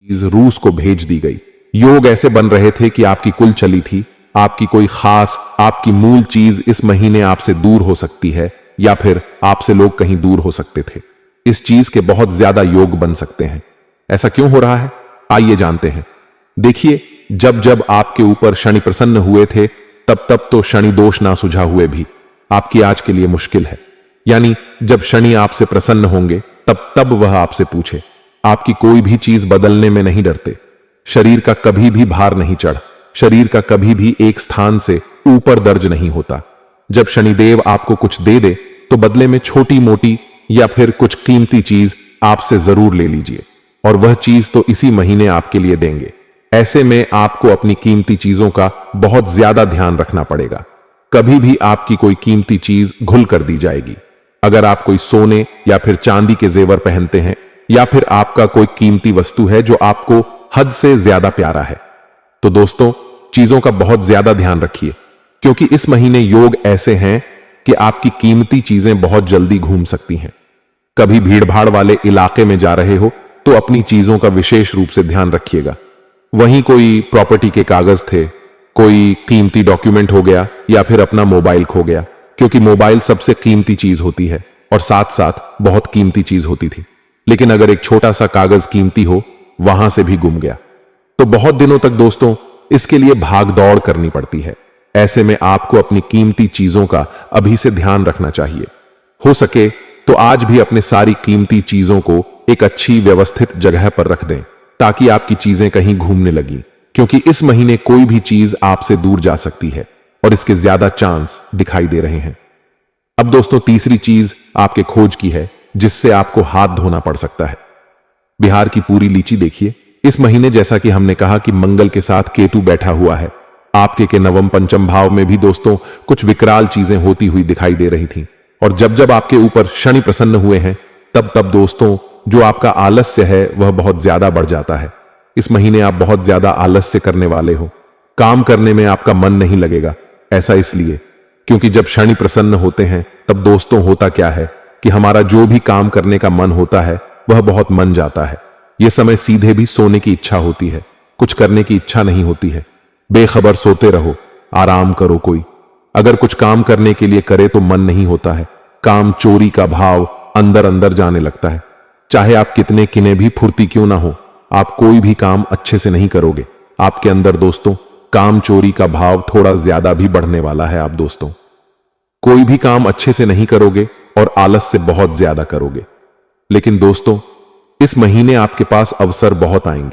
चीज रूस को भेज दी गई। योग ऐसे बन रहे थे कि आपकी कुल चली थी, आपकी कोई खास, आपकी मूल चीज इस महीने आपसे दूर हो सकती है, या फिर आपसे लोग कहीं दूर हो सकते थे। इस चीज के बहुत ज्यादा योग बन सकते हैं। ऐसा क्यों हो रहा है, आइए जानते हैं। देखिए, जब जब आपके ऊपर शनि प्रसन्न हुए थे, तब तब तो शनि दोष ना सुझा हुए भी आपकी आज के लिए मुश्किल है। यानी जब शनि आपसे प्रसन्न होंगे, तब तब वह आपसे पूछे। आपकी कोई भी चीज बदलने में नहीं डरते। शरीर का कभी भी भार नहीं चढ़, शरीर का कभी भी एक स्थान से ऊपर दर्ज नहीं होता। जब शनिदेव आपको कुछ दे दे, तो बदले में छोटी मोटी या फिर कुछ कीमती चीज आपसे जरूर ले लीजिए, और वह चीज तो इसी महीने आपके लिए देंगे। ऐसे में आपको अपनी कीमती चीजों का बहुत ज्यादा ध्यान रखना पड़ेगा। कभी भी आपकी कोई कीमती चीज घुल कर दी जाएगी। अगर आप कोई सोने या फिर चांदी के जेवर पहनते हैं, या फिर आपका कोई कीमती वस्तु है जो आपको हद से ज्यादा प्यारा है, तो दोस्तों चीजों का बहुत ज्यादा ध्यान रखिए, क्योंकि इस महीने योग ऐसे हैं कि आपकी कीमती चीजें बहुत जल्दी घूम सकती हैं। कभी भीड़भाड़ वाले इलाके में जा रहे हो तो अपनी चीजों का विशेष रूप से ध्यान रखिएगा। वहीं कोई प्रॉपर्टी के कागज थे, कोई कीमती डॉक्यूमेंट हो गया, या फिर अपना मोबाइल खो गया, क्योंकि मोबाइल सबसे कीमती चीज होती है और साथ साथ बहुत कीमती चीज होती थी। लेकिन अगर एक छोटा सा कागज कीमती हो, वहां से भी गुम गया, तो बहुत दिनों तक दोस्तों इसके लिए भाग दौड़ करनी पड़ती है। ऐसे में आपको अपनी कीमती चीजों का अभी से ध्यान रखना चाहिए। हो सके तो आज भी अपने सारी कीमती चीजों को एक अच्छी व्यवस्थित जगह पर रख दें, ताकि आपकी चीजें कहीं घूमने लगी, क्योंकि इस महीने कोई भी चीज आपसे दूर जा सकती है और इसके ज्यादा चांस दिखाई दे रहे हैं। अब दोस्तों तीसरी चीज आपके खोज की है, जिससे आपको हाथ धोना पड़ सकता है। बिहार की पूरी लीची देखिए। इस महीने जैसा कि हमने कहा कि मंगल के साथ केतु बैठा हुआ है, आपके के नवम पंचम भाव में भी दोस्तों कुछ विकराल चीजें होती हुई दिखाई दे रही थीं। और जब जब आपके ऊपर शनि प्रसन्न हुए हैं, तब तब दोस्तों जो आपका आलस्य है वह बहुत ज्यादा बढ़ जाता है। इस महीने आप बहुत ज्यादा आलस्य करने वाले हो। काम करने में आपका मन नहीं लगेगा। ऐसा इसलिए क्योंकि जब शनि प्रसन्न होते हैं, तब दोस्तों होता क्या है कि हमारा जो भी काम करने का मन होता है वह बहुत मन जाता है। यह समय सीधे भी सोने की इच्छा होती है, कुछ करने की इच्छा नहीं होती है। बेखबर सोते रहो, आराम करो। कोई अगर कुछ काम करने के लिए करे तो मन नहीं होता है। काम चोरी का भाव अंदर अंदर जाने लगता है। चाहे आप कितने किने भी फुर्ती क्यों ना हो, आप कोई भी काम अच्छे से नहीं करोगे। आपके अंदर दोस्तों काम चोरी का भाव थोड़ा ज्यादा भी बढ़ने वाला है। आप दोस्तों कोई भी काम अच्छे से नहीं करोगे और आलस से बहुत ज्यादा करोगे। लेकिन दोस्तों इस महीने आपके पास अवसर बहुत आएंगे।